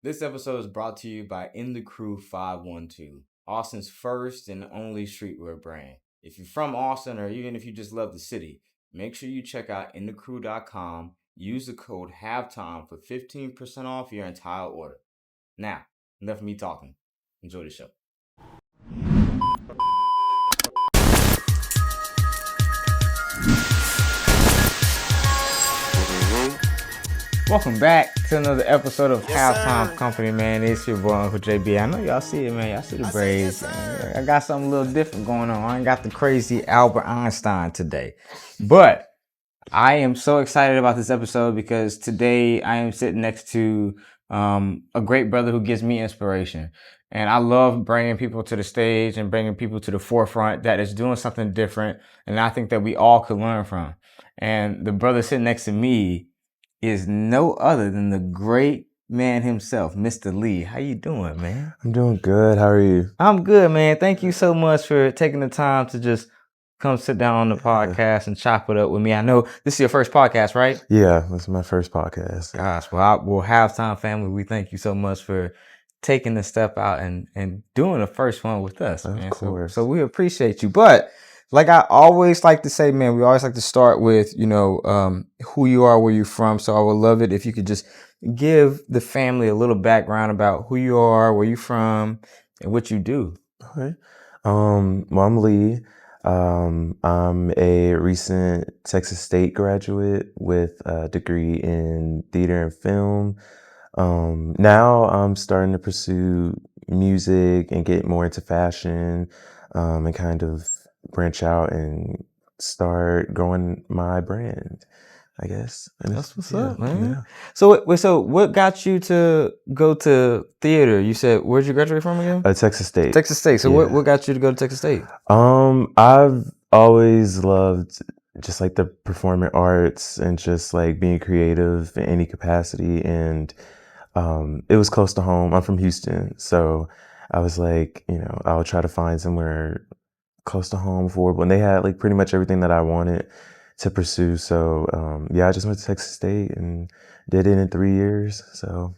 This episode is brought to you by In the Crew 512, Austin's first and only streetwear brand. If you're from Austin or even if you just love the city, make sure you check out inthecrew.com. Use the code HALFTIME for 15% off your entire order. Now, enough of me talking. Enjoy the show. Welcome back to another episode of Halftime Company, man. It's your boy Uncle JB. I know y'all see it, man. Y'all see the braids. I got something a little different going on. I ain't got the crazy Albert Einstein today. But I am so excited about this episode because today I am sitting next to a great brother who gives me inspiration. And I love bringing people to the stage and bringing people to the forefront that is doing something different. And I think that we all could learn from. And the brother sitting next to me is no other than the great man himself, Mr. Lee. How you doing, man? I'm doing good. How are you? I'm good, man. Thank you so much for taking the time to just come sit down on the podcast and chop it up with me. I know this is your first podcast, right? Yeah, this is my first podcast. Gosh, well, Halftime family, we thank you so much for taking the step out and doing the first one with us, man. Of course. So we appreciate you. But like I always like to say, man, we always like to start with, who you are, where you're from. So I would love it if you could just give the family a little background about who you are, where you're from, and what you do. Okay. Well, I'm Lee. I'm a recent Texas State graduate with a degree in theater and film. Now I'm starting to pursue music and get more into fashion, and kind of branch out and start growing my brand, I guess. And That's what's up, man. Yeah. So what got you to go to theater? You said, where'd you graduate from again? Texas State. Texas State. So what got you to go to Texas State? I've always loved just like the performing arts and just like being creative in any capacity. And it was close to home. I'm from Houston. So I was like, I'll try to find somewhere close to home, affordable. And they had like pretty much everything that I wanted to pursue. So I just went to Texas State and did it in 3 years. So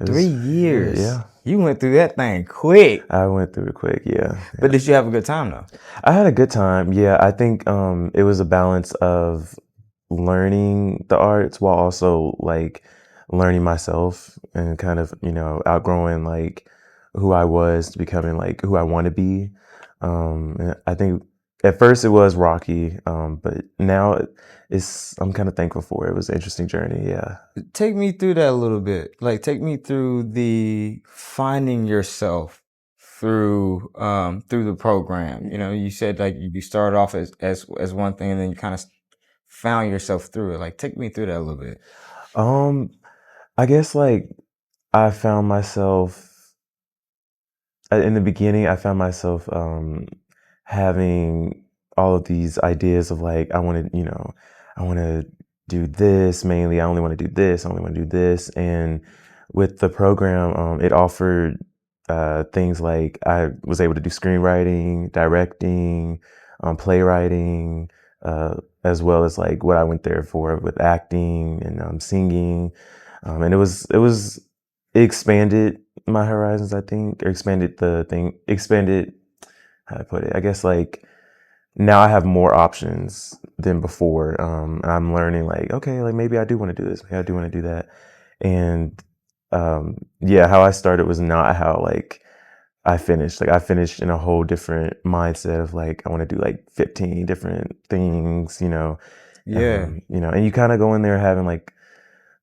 3 years? Yeah. You went through that thing quick. I went through it quick, yeah. But did you have a good time though? I had a good time, yeah. I think it was a balance of learning the arts while also like learning myself and kind of, outgrowing like who I was to becoming like who I want to be. And I think at first it was rocky, but now I'm kind of thankful for it. It was an interesting journey, yeah. Take me through that a little bit. Like take me through the finding yourself through the program. You said like you started off as one thing and then you kind of found yourself through it. Like take me through that a little bit. I guess like I found myself in the beginning, I found myself having all of these ideas of like, I want to do this mainly. I only want to do this. I only want to do this. And with the program, it offered things like I was able to do screenwriting, directing, playwriting, as well as like what I went there for with acting and singing. And it expanded my horizons, I think, or expanded how I put it. I guess like now I have more options than before. And I'm learning like, okay, like maybe I do want to do this. Maybe I do want to do that. And how I started was not how like I finished. Like I finished in a whole different mindset of like, I want to do like 15 different things, Yeah. And you kind of go in there having like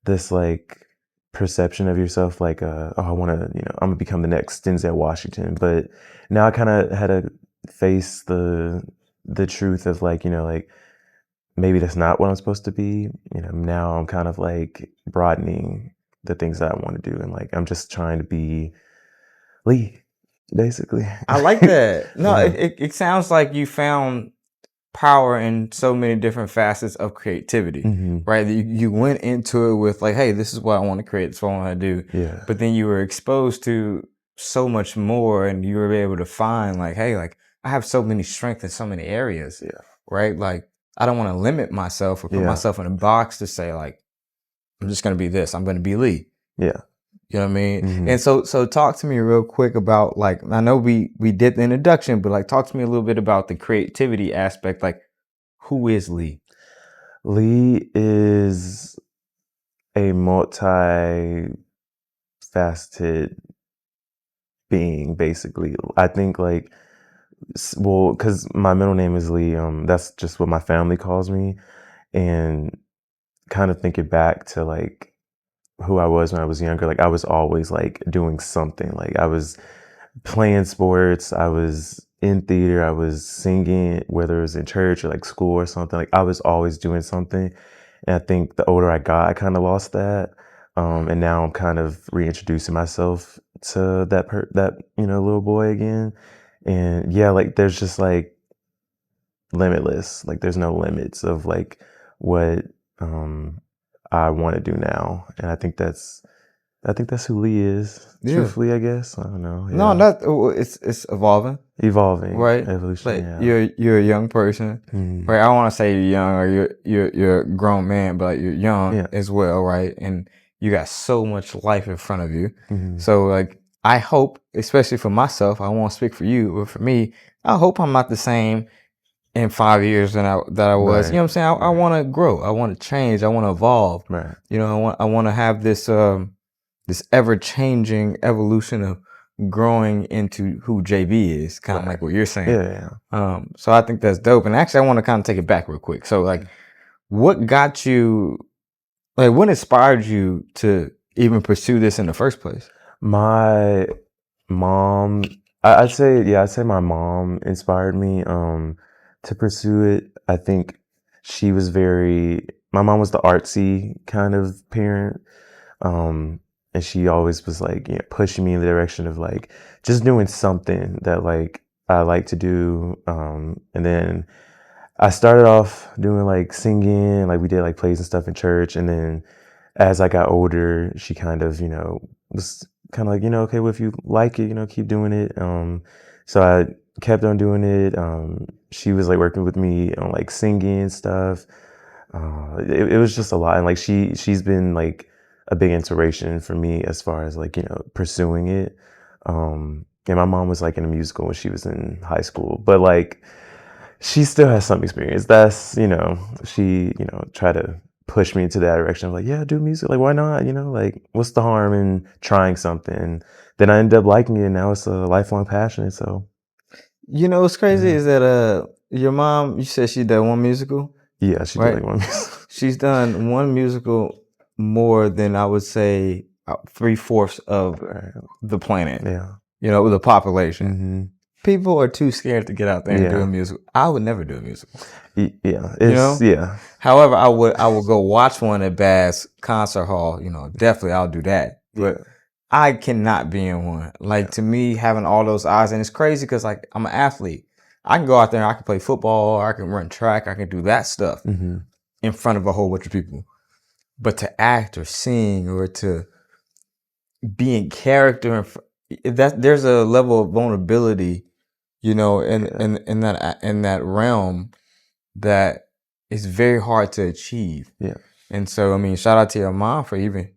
this like perception of yourself like I want to I'm gonna become the next Denzel Washington, but now I kind of had to face the truth of like like maybe that's not what I'm supposed to be. Now I'm kind of like broadening the things that I want to do, and like I'm just trying to be Lee, basically. I like that. No, it sounds like you found power in so many different facets of creativity, right? You went into it with like, hey, this is what I want to create. This is what I want to do. Yeah. But then you were exposed to so much more and you were able to find like, hey, like I have so many strengths in so many areas, right? Like I don't want to limit myself or put myself in a box to say like, I'm just going to be this. I'm going to be Lee. Yeah. You know what I mean? Mhm. And so talk to me real quick about, like, I know we did the introduction, but like talk to me a little bit about the creativity aspect. Like, who is Lee? Lee is a multi-faceted being, basically. I think, like, well, because my middle name is Lee. That's just what my family calls me, and kind of thinking back to like who I was when I was younger. Like I was always like doing something. Like I was playing sports. I was in theater. I was singing, whether it was in church or like school or something. Like I was always doing something. And I think the older I got, I kind of lost that. And now I'm kind of reintroducing myself to that little boy again. And yeah, like there's just like limitless. Like there's no limits of like what I want to do now. And I think that's who Lee is. Yeah. Truthfully, I guess. I don't know. No, Yeah. it's evolving, Evolving. right? Evolution. Like Yeah. you're a young person, Mhm. right? I don't want to say you're young or you're a grown man, but like you're young Yeah. as well, right? And you got so much life in front of you. Mhm. So like I hope, especially for myself, I won't speak for you, but for me, I hope I'm not the same in 5 years than I was. You know what I'm saying? I Right. want to grow. I want to change. I want to evolve. Right. You know, I want to have this this ever changing evolution of growing into who JB is, kind of Right. like what you're saying. Yeah. So I think that's dope. And actually, I want to kind of take it back real quick. So like, what got you? Like, what inspired you to even pursue this in the first place? My mom, I'd say my mom inspired me to pursue it. I think my mom was the artsy kind of parent. And she always was like, pushing me in the direction of like just doing something that like I like to do. And then I started off doing like singing, like we did like plays and stuff in church. And then as I got older, she kind of, was kind of like, okay, well, if you like it, keep doing it. So I kept on doing it. She was like working with me on like singing stuff. It was just a lot. And like she's been like a big inspiration for me as far as like, pursuing it. And my mom was like in a musical when she was in high school, but like, she still has some experience. That's, she, tried to push me into that direction of like, yeah, do music. Like, why not? Like, what's the harm in trying something? Then I ended up liking it. And now it's a lifelong passion. So, What's crazy yeah. is that your mom, you said she did one musical. Yeah, she Right. did like one musical. She's done one musical more than I would say 3/4 of Right. the planet. Yeah. The population. Mm-hmm. People are too scared to get out there and do a Yeah. musical. I would never do a musical. Yeah. Yeah. However, I would go watch one at Bass Concert Hall. Definitely I'll do that. But Yeah. I cannot be in one. Like, to me, having all those eyes, and it's crazy because like I'm an athlete. I can go out there and I can play football, or I can run track, I can do that stuff Mm-hmm. in front of a whole bunch of people. But to act or sing or to be in character, that there's a level of vulnerability, in that realm that is very hard to achieve. Yeah. And so, I mean, shout out to your mom for even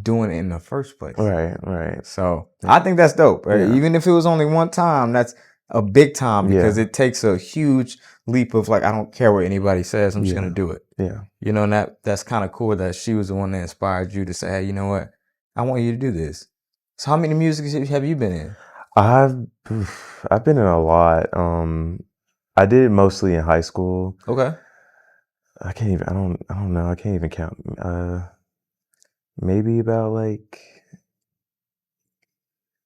doing it in the first place. Right. So I think that's dope. Right? Yeah. Even if it was only one time, that's a big time because Yeah. it takes a huge leap of like, I don't care what anybody says, I'm just Yeah. gonna do it. Yeah. And that's kind of cool that she was the one that inspired you to say, hey, you know what? I want you to do this. So how many musicals have you been in? I've been in a lot. I did mostly in high school. Okay. I can't even. I don't know. I can't even count. Maybe about like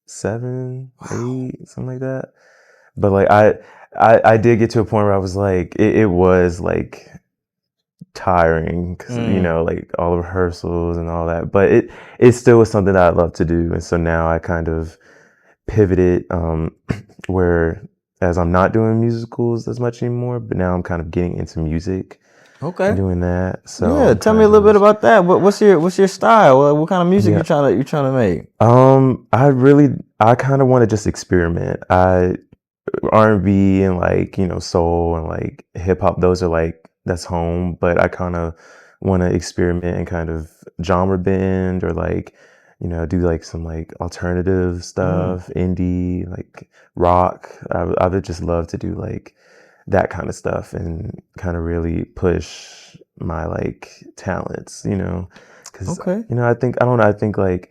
7, 8, something like that. But like I did get to a point where I was like, it was like tiring because like all the rehearsals and all that. But it still was something that I love to do, and so now I kind of pivoted where as I'm not doing musicals as much anymore, but now I'm kind of getting into music. Okay. Doing that. So yeah, tell me a little bit about that. What's your style? What kind of music Yeah. you trying to make? I kind of want to just experiment. R&B and like, soul and like hip hop, those are like, that's home, but I kind of want to experiment and kind of genre bend or like do like some like alternative stuff, indie, like rock. I would just love to do like that kind of stuff and kind of really push my like talents, because Okay. I don't know, I think like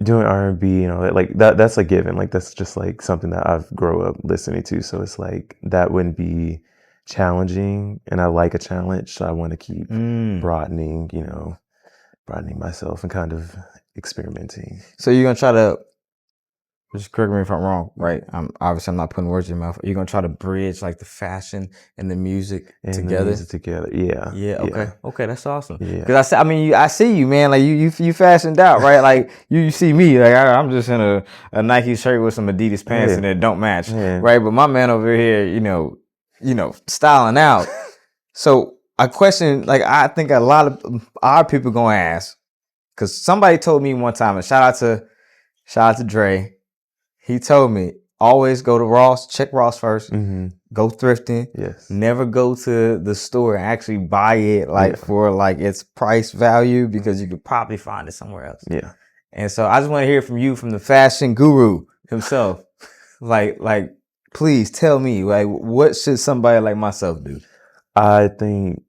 doing R&B, like that's a given. Like that's just like something that I've grown up listening to. So it's like that wouldn't be challenging, and I like a challenge, so I want to keep broadening, broadening myself and kind of experimenting. So you're gonna try to, just correct me if I'm wrong, right? I'm not putting words in your mouth. You're gonna try to bridge like the fashion and the music And together. the music together, yeah. Yeah. Okay. That's awesome. Yeah. Because I see you, man. Like you fashioned out, right? Like you see me, like I'm just in a Nike shirt with some Adidas pants and it don't match, right? But my man over here, styling out. So a question, like I think a lot of our people gonna ask, because somebody told me one time, and shout out to Dre. He told me, always go to Ross, check Ross first, go thrifting. Yes. Never go to the store and actually buy it for like its price value, because you could probably find it somewhere else. Yeah. And so I just want to hear from you, from the fashion guru himself. like please tell me, like, what should somebody like myself do? I think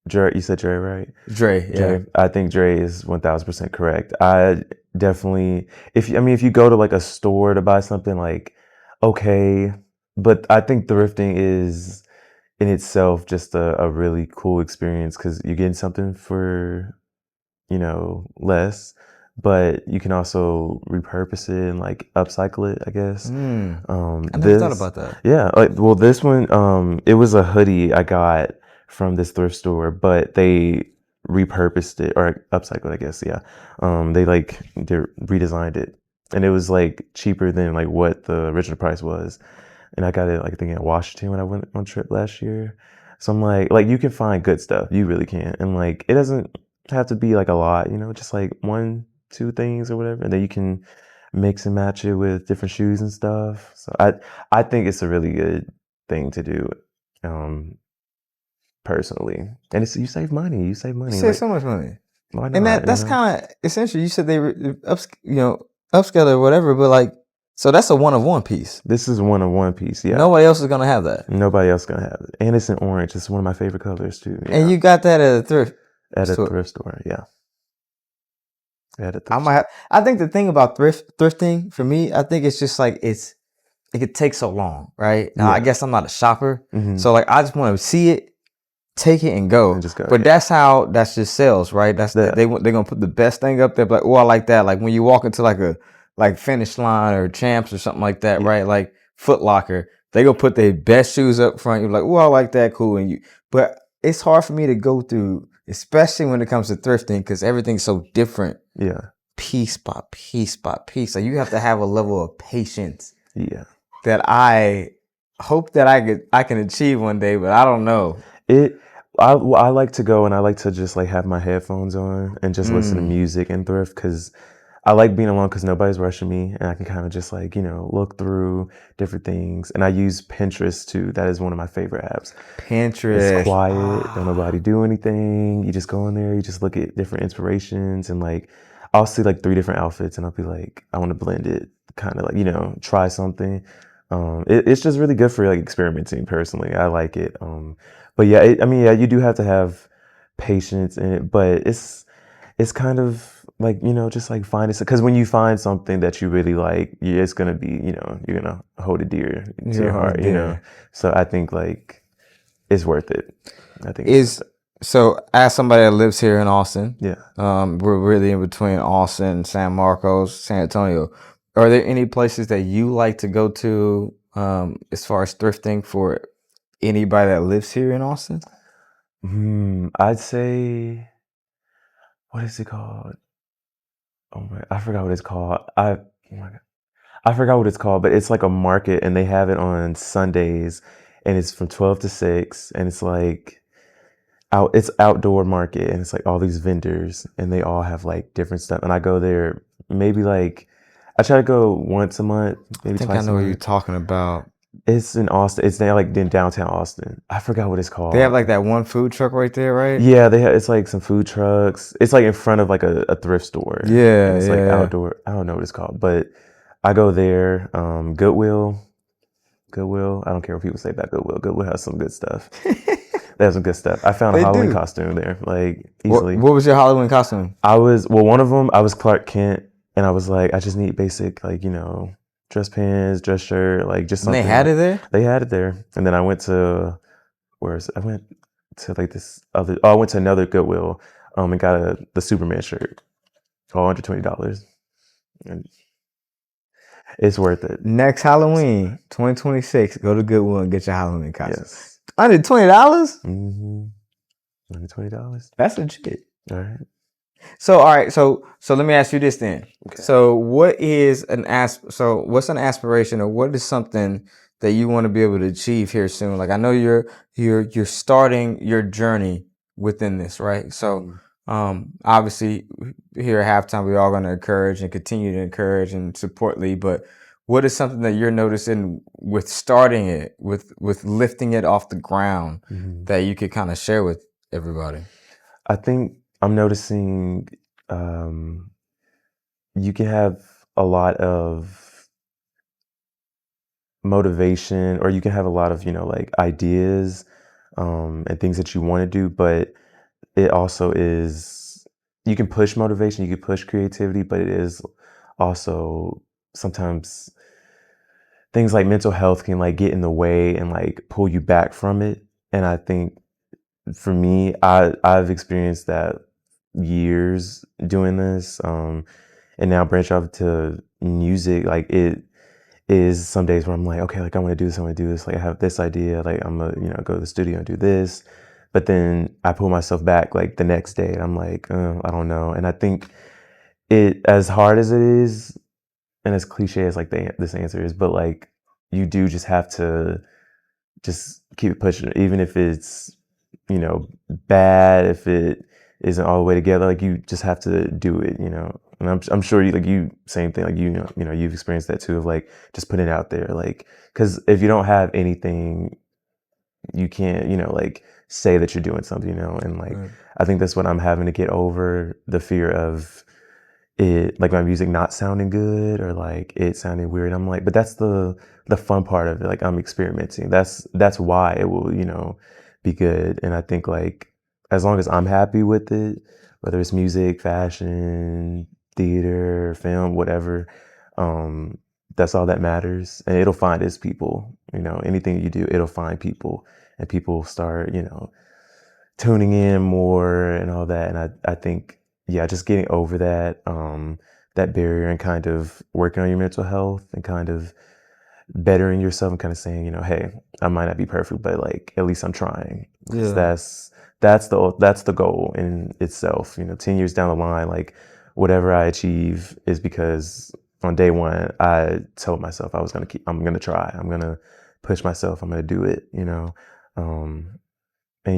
Dre, you said Dre, right? Dre, yeah. I think Dre is 1000% correct. I definitely, if you go to like a store to buy something, like, okay, but I think thrifting is in itself just a really cool experience, because you're getting something for, less, but you can also repurpose it and like upcycle it, I guess. I never thought about that. Yeah, well, this one, it was a hoodie I got from this thrift store, but they repurposed it or upcycled, I guess. Yeah, they redesigned it, and it was like cheaper than like what the original price was. And I got it like I think in Washington when I went on trip last year. So I'm like you can find good stuff, you really can, and like it doesn't have to be like a lot, just like 1-2 things or whatever, and then you can mix and match it with different shoes and stuff. So I think it's a really good thing to do, personally. And you save money. You save money. You save so much money. Why not? And that's kind of essential. You said they were upscale or whatever, but like, so that's a one-of-one piece. This is one-of-one piece. Yeah. Nobody else is gonna have that. Nobody else gonna have it. And it's in orange. It's one of my favorite colors too. Yeah. And you got that at a thrift store. Yeah. I think the thing about thrifting for me, I think it's just like it could take so long, right? Now I guess I'm not a shopper, so like I just want to see it, take it, and go. But that's just sales, right? They're gonna put the best thing up there, but like, oh, I like that. Like when you walk into like Finish Line or Champs or something like that, right? Like Foot Locker, they gonna put their best shoes up front. You're like, oh, I like that, cool. But it's hard for me to go through, especially when it comes to thrifting, because everything's so different. Yeah. Piece by piece by piece. So you have to have a level of patience. Yeah. That I hope that I can achieve one day, but I don't know. I like to go and I like to just like have my headphones on and just listen to music and thrift, because I like being alone, because nobody's rushing me, and I can kind of just like, look through different things. And I use Pinterest too. That is one of my favorite apps. Pinterest. It's quiet. Don't nobody do anything. You just go in there, you just look at different inspirations, and like I'll see like 3 different outfits and I'll be like, I want to blend it, kind of like, try something. It's just really good for like experimenting personally. I like it. But yeah, you do have to have patience in it, but it's kind of like, just like find it, because when you find something that you really like, it's gonna be, you're gonna hold it dear to your heart, So I think like it's worth it. I think so. As somebody that lives here in Austin, yeah, we're really in between Austin, San Marcos, San Antonio. Are there any places that you like to go to, as far as thrifting, for anybody that lives here in Austin? I'd say, what is it called? Oh my, I forgot what it's called. Oh my God. I forgot what it's called, but it's like a market, and they have it on Sundays, and it's from 12 to 6, and it's like it's outdoor market, and it's like all these vendors, and they all have like different stuff. And I go there maybe like, I try to go once a month, maybe twice a month. I know what you're talking about. It's in Austin. It's now like in downtown Austin. I forgot what it's They have called. like that one food truck right there, right? Yeah, they have. It's like some food trucks. It's like in front of like a thrift store, and Yeah, it's like yeah, outdoor. I don't know what it's called, but I go there. Goodwill. Goodwill. I don't care what people say about Goodwill. Goodwill has some good stuff. yeah. They have some good stuff. I found a They Halloween do. costume there, like What easily. What was your Halloween costume? One of them, I was Clark Kent, and I was like, I just need basic, like, dress pants, dress shirt, like just And they something had like it there. they had it there. And then I went to I went to like this other. Oh, I went to another Goodwill, and got the Superman shirt, all $120, and it's worth it. Next Halloween, 2026, go to Goodwill and get your Halloween costume. Yes. $120? Mm-hmm. $120. That's legit. All right. So all right, so let me ask you this then. Okay. So what's an aspiration, or what is something that you want to be able to achieve here soon? Like I know you're starting your journey within this, right? So obviously here at halftime we're all going to encourage and continue to encourage and support Lee, but what is something that you're noticing with starting it, with lifting it off the ground, that you could kind of share with everybody? I think I'm noticing you can have a lot of motivation, or you can have a lot of, like ideas and things that you want to do, but it also is, you can push motivation, you can push creativity, but it is also sometimes things like mental health can like get in the way and like pull you back from it. And I think for me, I've experienced that years doing this, and now branch off to music. Like it is some days where I'm like, okay, like I want to do this, I want to do this. Like I have this idea, like I'm gonna, go to the studio and do this. But then I pull myself back like the next day, and I'm like, I don't know. And I think as hard as it is, and as cliche as like this answer is, but like you do just have to just keep it pushing, even if it's, bad, if it isn't all the way together. Like you just have to do it, And I'm sure you same thing. Like you've experienced that too, of like just putting it out there, like because if you don't have anything, you can't like say that you're doing something, and like Right. I think that's what I'm having to get over, the fear of it, like my music not sounding good, or like it sounding weird. I'm like, but that's the fun part of it. Like I'm experimenting. That's why it will, be good. And I think like as long as I'm happy with it, whether it's music, fashion, theater, film, whatever, that's all that matters. And it'll find its people. Anything you do, it'll find people, and people start, tuning in more and all that. And I think, yeah, just getting over that barrier, and kind of working on your mental health, and kind of bettering yourself, and kind of saying, hey, I might not be perfect, but like at least I'm trying. 'Cause Yeah. that's the goal in itself. 10 years down the line, like whatever I achieve is because on day one I told myself I'm gonna try, I'm gonna push myself, I'm gonna do it. And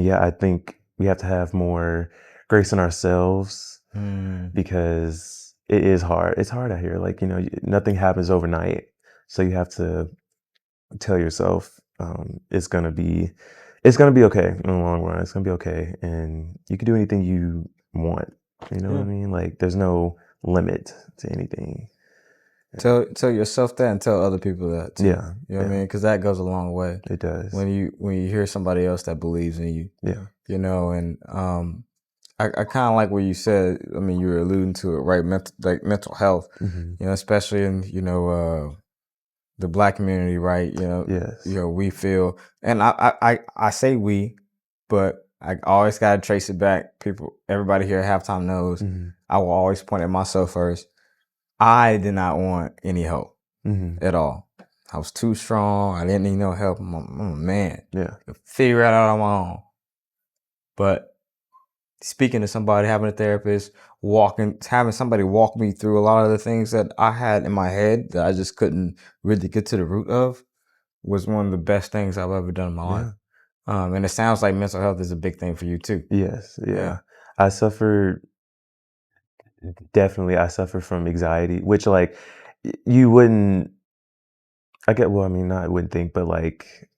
yeah, I think we have to have more grace in ourselves, because it is hard. It's hard out here. Like, nothing happens overnight. So you have to tell yourself, it's gonna be okay in the long run. It's gonna be okay. And you can do anything you want. You know what I mean? Like there's no limit to anything. Tell yourself that, and tell other people that too. Yeah. You know what I mean? Because that goes a long way. It does. When you hear somebody else that believes in you. Yeah. And I kind of like what you said. I mean, you were alluding to it, right? Mental health. Especially in the Black community, right? Yes. We feel, and I say we, but I always gotta trace it back. Everybody here at halftime knows. I will always point at myself first. I did not want any help at all. I was too strong. I didn't need no help. I'm a man. Yeah. Figure it out on my own. But speaking to somebody, having a therapist, having somebody walk me through a lot of the things that I had in my head that I just couldn't really get to the root of, was one of the best things I've ever done in my life. And it sounds like mental health is a big thing for you too. Yes. Yeah. Yeah. I suffer from anxiety, which like you wouldn't I get, well, I mean, I wouldn't think, but like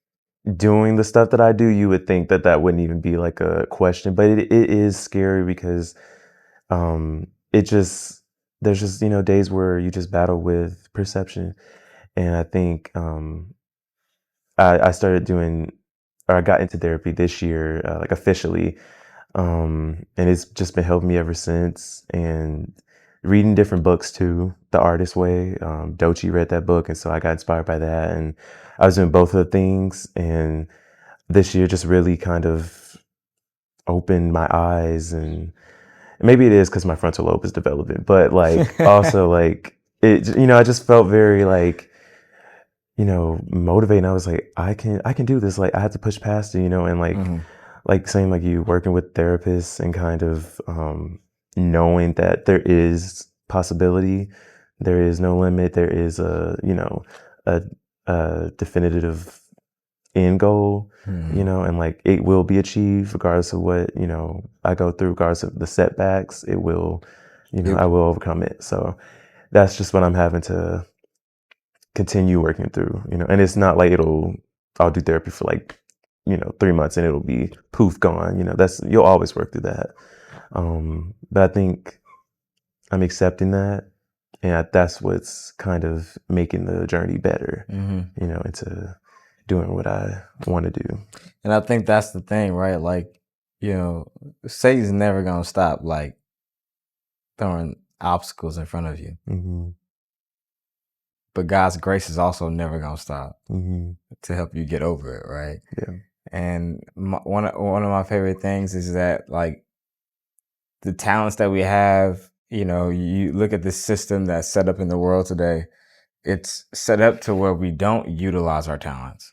doing the stuff that I do, you would think that that wouldn't even be like a question, but it is scary because it just, there's just, days where you just battle with perception. And I think I started doing, or I got into therapy this year, like officially. And it's just been helping me ever since. And reading different books too, The Artist Way. Dochi read that book, and so I got inspired by that. And I was doing both of the things. And this year just really kind of opened my eyes. And maybe it is because my frontal lobe is developing, but like also like it, I just felt very like, motivated. I was like, I can do this. Like I had to push past it, and like same like you working with therapists and kind of knowing that there is possibility, there is no limit, there is a, a definitive end goal, and like it will be achieved regardless of what, I go through, regardless of the setbacks, it will, I will overcome it. So that's just what I'm having to continue working through, and it's not like I'll do therapy for like, 3 months and it'll be poof gone, you'll always work through that. But I think I'm accepting that, and that's what's kind of making the journey better, into doing what I want to do. And I think that's the thing, right? Like, Satan's never gonna stop like throwing obstacles in front of you. But God's grace is also never gonna stop to help you get over it, right? Yeah. And one of my favorite things is that like the talents that we have, you look at the system that's set up in the world today, it's set up to where we don't utilize our talents.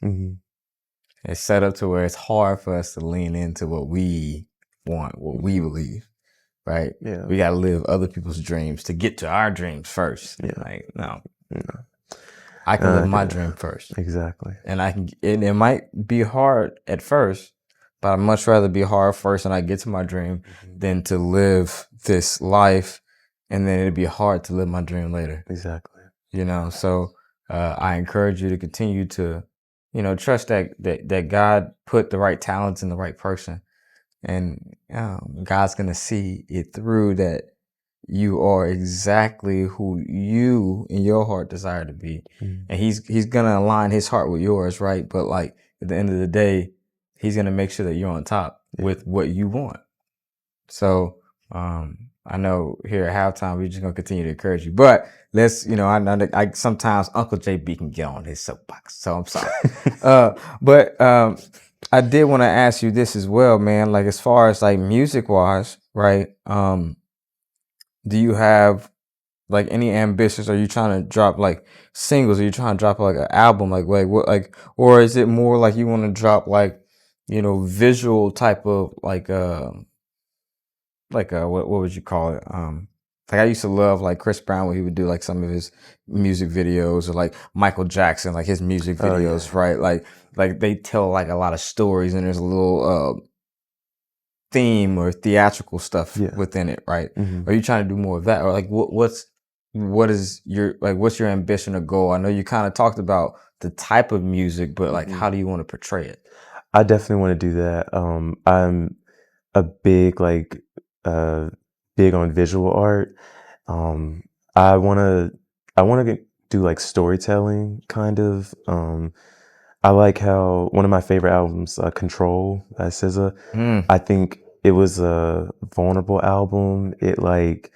It's set up to where it's hard for us to lean into what we want, what we believe, right? Yeah. We got to live other people's dreams to get to our dreams first. Yeah. Like, no. I can live my dream first. Exactly. And it might be hard at first, but I'd much rather be hard first and I get to my dream than to live this life and then it'd be hard to live my dream later. Exactly. So I encourage you to continue to, trust that God put the right talents in the right person, and God's gonna see it through, that you are exactly who you in your heart desire to be, and He's gonna align His heart with yours, right? But like at the end of the day, He's gonna make sure that you're on top with what you want. So I know here at halftime we're just gonna continue to encourage you, but let's, I know that I sometimes Uncle JB can get on his soapbox, so I'm sorry. But I did want to ask you this as well, man. Like as far as like music wise, right? Do you have like any ambitions? Are you trying to drop like singles? Are you trying to drop like an album? Like what? Like, or is it more like you want to drop like, visual type of like what would you call it? Like I used to love like Chris Brown when he would do like some of his music videos, or like Michael Jackson, like his music videos, right? Like they tell like a lot of stories, and there's a little theme or theatrical stuff within it, right? Are you trying to do more of that, or like what's your ambition or goal? I know you kind of talked about the type of music, but like how do you want to portray it? I definitely want to do that. I'm a big big on visual art. I want to do like storytelling kind of. I like how one of my favorite albums, Control by SZA, I think it was a vulnerable album. It like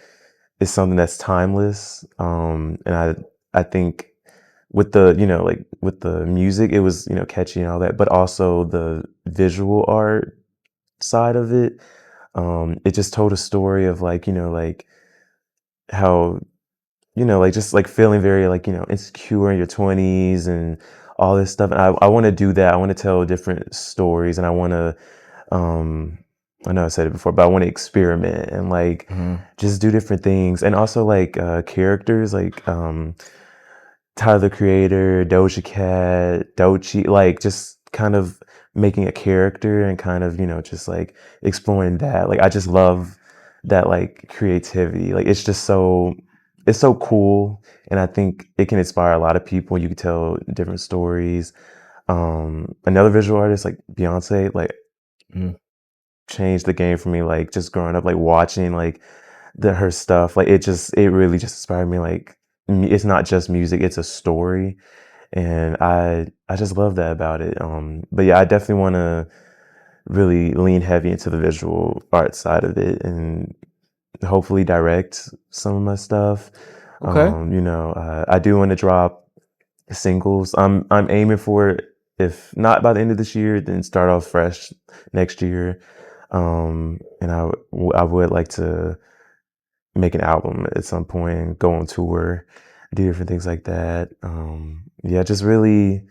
is something that's timeless. And I think with the, like with the music, it was, catchy and all that, but also the visual art side of it. It just told a story of like, like how, like just like feeling very like, insecure in your 20s and all this stuff. And I want to do that. I want to tell different stories, and I want to, I know I said it before, but I want to experiment and like just do different things. And also like characters like Tyler the Creator, Doja Cat, Doechii, like just kind of making a character and kind of, just like exploring that. Like I just love that like creativity. Like it's just so it's so cool, and I think it can inspire a lot of people. You can tell different stories. Another visual artist like Beyonce, like Mm. changed the game for me. Like just growing up, like watching like her stuff, like it really just inspired me. Like it's not just music; it's a story, and I just love that about it. But yeah, I definitely want to really lean heavy into the visual art side of it, and hopefully direct some of my stuff. Okay. I do want to drop singles. I'm aiming for it. If not by the end of this year, then start off fresh next year. And I would like to make an album at some point and go on tour, do different things like that. Yeah, just really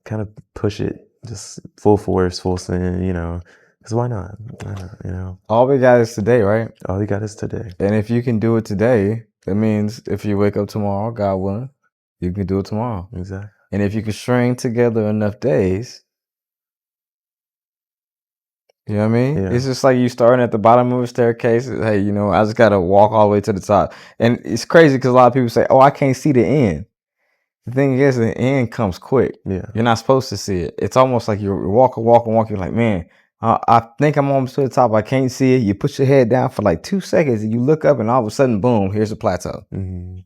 kind of push it, just full force, full send, because why not? Why not? All we got is today, right? All you got is today. And if you can do it today, that means if you wake up tomorrow, God willing, you can do it tomorrow. Exactly. And if you can string together enough days, you know what I mean? Yeah. It's just like you starting at the bottom of a staircase. Hey, I just got to walk all the way to the top. And it's crazy because a lot of people say, oh, I can't see the end. The thing is, the end comes quick. Yeah. You're not supposed to see it. It's almost like you're walking. You're like, man, I think I'm almost to the top. I can't see it. You put your head down for like 2 seconds and you look up and all of a sudden, boom, here's a plateau. Mm-hmm.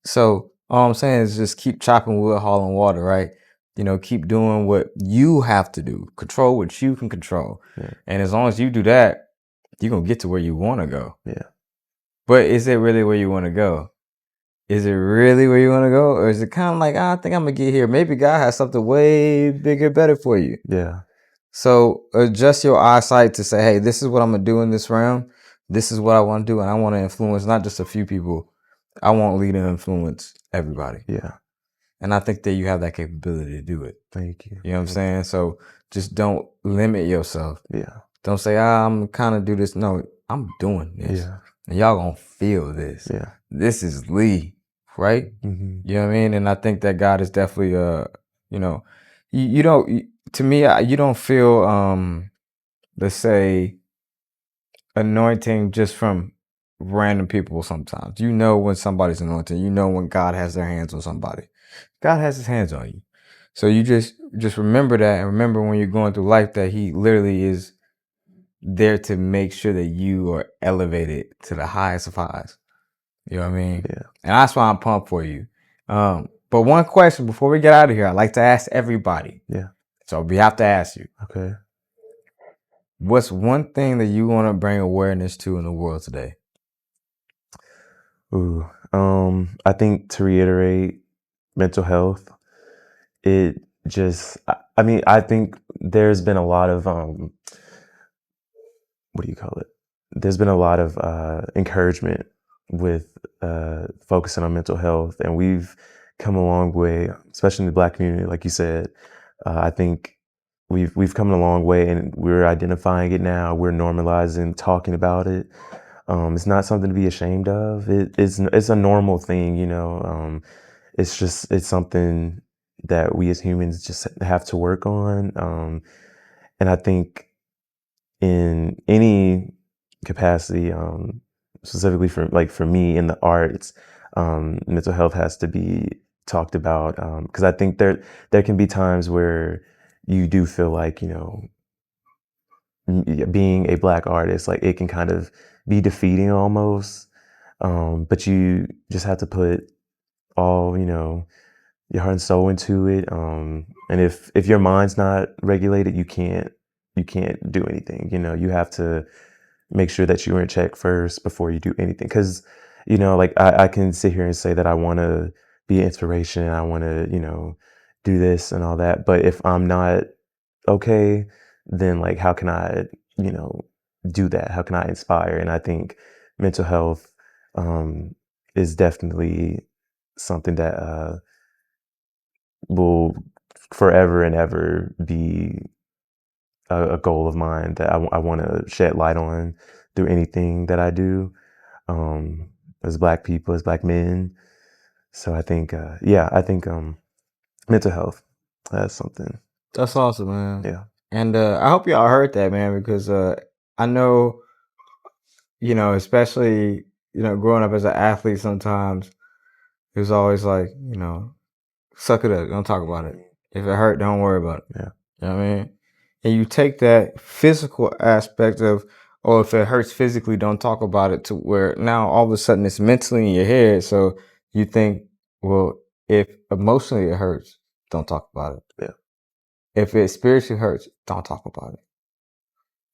So all I'm saying is just keep chopping wood, hauling water, right? Keep doing what you have to do. Control what you can control. Yeah. And as long as you do that, you're going to get to where you want to go. Yeah. But is it really where you want to go? Is it really where you want to go? Or is it kind of like, I think I'm going to get here. Maybe God has something way bigger, better for you. Yeah. So adjust your eyesight to say, hey, this is what I'm going to do in this round. This is what I want to do. And I want to influence not just a few people. I want lead and influence everybody. Yeah. And I think that you have that capability to do it. Thank you. You know what I'm saying? So just don't limit yourself. Yeah. Don't say, I'm kind of do this. No, I'm doing this. Yeah. And y'all going to feel this. Yeah. This is Lee, right? Mm-hmm. You know what I mean? And I think that God is definitely, you don't, to me, you don't feel, let's say, anointing just from random people sometimes. You know when somebody's anointed. You know when God has their hands on somebody. God has his hands on you. So you just remember that, and remember when you're going through life that he literally is there to make sure that you are elevated to the highest of highs. You know what I mean? Yeah. And that's why I'm pumped for you. But one question before we get out of here, I like to ask everybody. Yeah. So we have to ask you. Okay. What's one thing that you want to bring awareness to in the world today? Ooh. I think to reiterate, mental health. It just, I think there's been a lot of what do you call it? There's been a lot of encouragement with focusing on mental health, and we've come a long way, especially in the Black community, like you said. I think we've come a long way, and we're identifying it now. We're normalizing talking about it. It's not something to be ashamed of. It's a normal thing, it's something that we as humans just have to work on. And I think in any capacity, specifically for me in the arts, mental health has to be talked about, because I think there can be times where you do feel like, being a Black artist, like it can kind of be defeating almost. But you just have to put all, your heart and soul into it. And if your mind's not regulated, you can't do anything. You have to make sure that you're in check first before you do anything. Because, like I can sit here and say that I want to be an inspiration and I want to, do this and all that. But if I'm not okay, then like, how can I, do that? How can I inspire? And I think mental health is definitely something that will forever and ever be a goal of mine that I want to shed light on through anything that I do, as Black people, as Black men. So I think, mental health, that's something. That's awesome, man. Yeah. And I hope y'all heard that, man, because I know, especially growing up as an athlete, sometimes it was always like, suck it up. Don't talk about it. If it hurt, don't worry about it. Yeah. You know what I mean? And you take that physical aspect of, oh, if it hurts physically, don't talk about it, to where now all of a sudden it's mentally in your head. So you think, well, if emotionally it hurts, don't talk about it. Yeah. If it spiritually hurts, don't talk about it.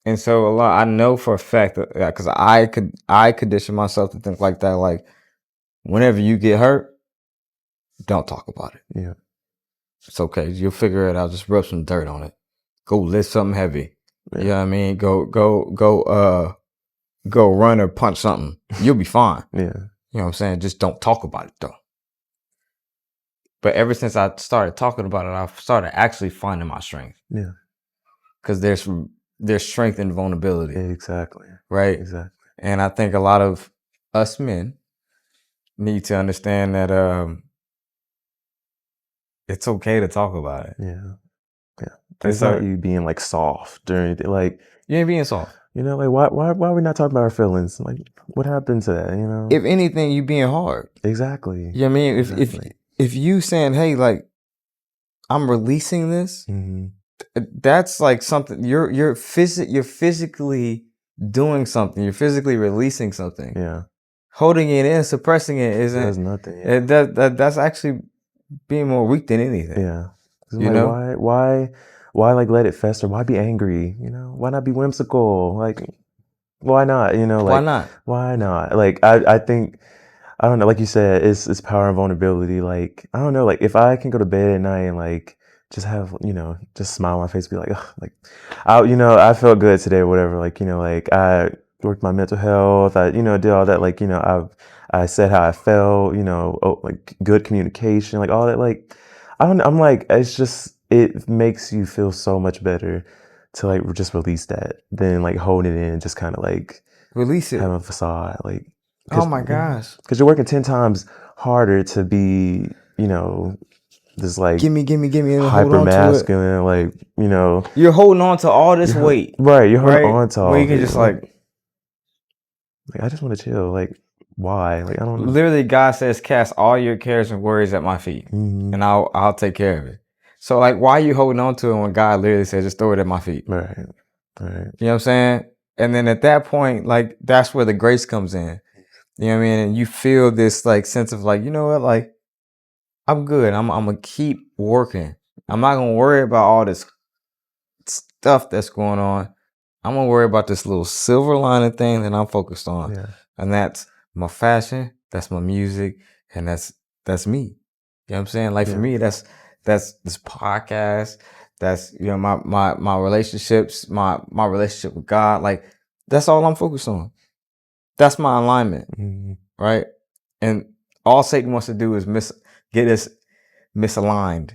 And so I know for a fact that, because I condition myself to think like that, like whenever you get hurt, don't talk about it. Yeah. It's okay. You'll figure it out. Just rub some dirt on it. Go lift something heavy. Yeah. You know what I mean? Go run or punch something. You'll be fine. Yeah. You know what I'm saying? Just don't talk about it though. But ever since I started talking about it, I've started actually finding my strength. Yeah. Because there's strength in vulnerability. Exactly. Right? Exactly. And I think a lot of us men need to understand that it's okay to talk about it. Yeah. Yeah. It's not you being like soft or anything. Like, you ain't being soft. Like why are we not talking about our feelings? Like, what happened to that? If anything, you being hard. Exactly. You know what I mean? Exactly. If you saying, hey, like, I'm releasing this, that's like something you're physically doing something. You're physically releasing something. Yeah. Holding it in, suppressing it isn't. That's nothing. Yeah. That's actually being more weak than anything. Yeah. You like, know? Why like let it fester? Why be angry? Why not be whimsical? Like, why not? Like, why not? Why not? Like, I think, I don't know. Like you said, it's power and vulnerability. Like, I don't know. Like, if I can go to bed at night and like just have just smile on my face, be like, ugh, like, I felt good today or whatever. Like, like I worked my mental health. I did all that. Like, I said how I felt. Like good communication, like all that. Like, I'm like, it's just, it makes you feel so much better to like just release that than like hold it in and just kind of like release it, have a facade. Like, oh my gosh, because you're working 10 times harder to be, this like gimme, hyper masculine, like, you're holding on to all this weight, right? You're holding on to all. Where you can just like, I just want to chill. Like, why? Like, I don't know. Literally, God says, cast all your cares and worries at my feet, and I'll take care of it. So, like, why are you holding on to it when God literally says, just throw it at my feet? Right. You know what I'm saying? And then at that point, like, that's where the grace comes in. You know what I mean? And you feel this like sense of like, you know what? Like, I'm good. I'm gonna keep working. I'm not gonna worry about all this stuff that's going on. I'm gonna worry about this little silver lining thing that I'm focused on. Yeah. And that's my fashion, that's my music, and that's me. You know what I'm saying? Like, for me, that's this podcast, that's my relationships, my relationship with God. Like, that's all I'm focused on. That's my alignment. Right? And all Satan wants to do is get us misaligned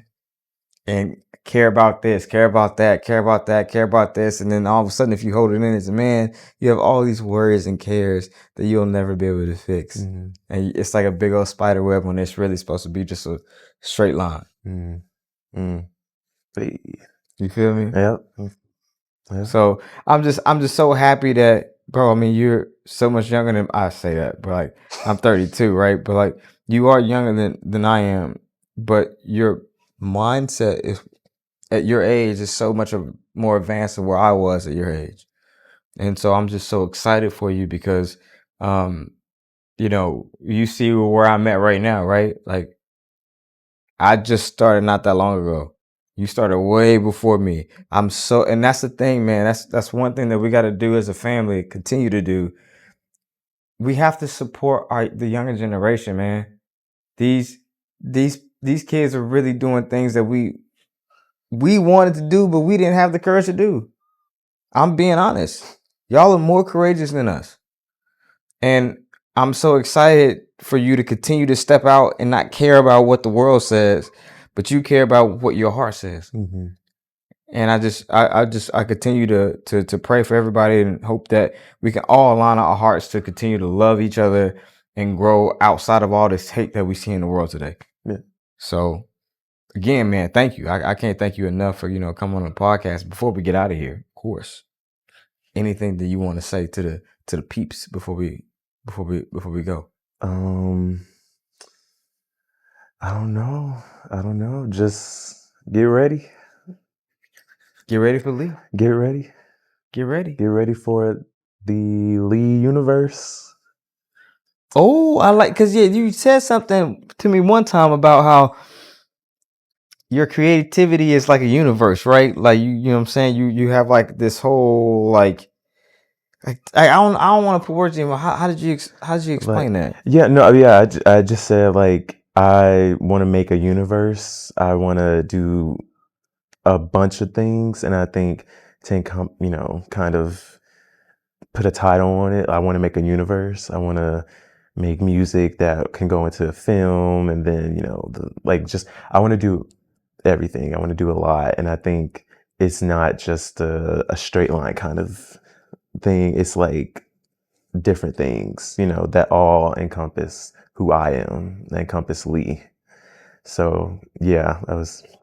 and care about this, care about that, care about that, care about this. And then all of a sudden, if you hold it in as a man, you have all these worries and cares that you'll never be able to fix. And it's like a big old spider web when it's really supposed to be just a straight line. You feel me? Yep. So I'm just so happy that, bro, I mean, you're so much younger than, I say that, but like, I'm 32, right? But like, you are younger than I am, but your mindset is, at your age, is so much more advanced than where I was at your age. And so I'm just so excited for you because, you see where I'm at right now, right? Like, I just started not that long ago. You started way before me. And that's the thing, man. That's one thing that we got to do as a family, continue to do. We have to support the younger generation, man. These kids are really doing things that we wanted to do, but we didn't have the courage to do. I'm being honest. Y'all are more courageous than us. And I'm so excited for you to continue to step out and not care about what the world says, but you care about what your heart says. And I continue to pray for everybody and hope that we can all align our hearts to continue to love each other and grow outside of all this hate that we see in the world today. Yeah. So again, man, thank you. I can't thank you enough for, coming on the podcast. Before we get out of here, of course, anything that you want to say to the peeps before we before we go? I don't know. I don't know. Just get ready. Get ready for Lee. Get ready. Get ready. Get ready for the Lee universe. Oh, I like, because you said something to me one time about how your creativity is like a universe, right? Like you know what I'm saying? You have like this whole like I don't want to put words in. But how did you explain that? Yeah, no, yeah. I just said like I want to make a universe. I want to do a bunch of things, and I think to kind of put a title on it. I want to make a universe. I want to make music that can go into a film, and then I want to do everything. I want to do a lot, and I think it's not just a straight line kind of thing. It's like different things, that all encompass who I am, encompass Lee. So yeah, I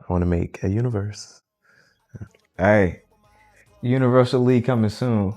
want to make a universe. Hey, Universal Lee coming soon.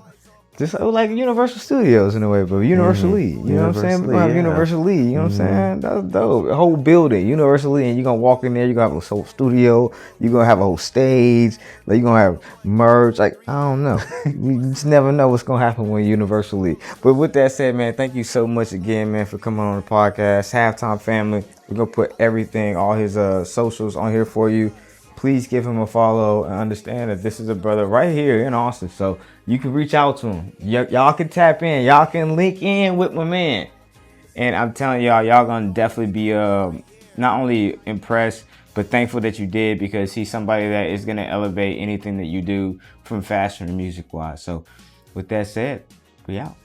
Just like Universal Studios in a way, but Universal Lee. You know what I'm saying? We're gonna have Universal Lee. You know what I'm saying? That's dope. A whole building, Universal Lee, and you're gonna walk in there. You're gonna have a whole studio. You're gonna have a whole stage. Like you're gonna have merch. Like I don't know. You just never know what's gonna happen when Universal Lee. But with that said, man, thank you so much again, man, for coming on the podcast. Halftime Family. We're gonna put everything, all his socials on here for you. Please give him a follow and understand that this is a brother right here in Austin. So you can reach out to him. Y'all can tap in. Y'all can link in with my man. And I'm telling y'all gonna definitely be not only impressed, but thankful that you did, because he's somebody that is gonna elevate anything that you do from fashion and music wise. So with that said, we out.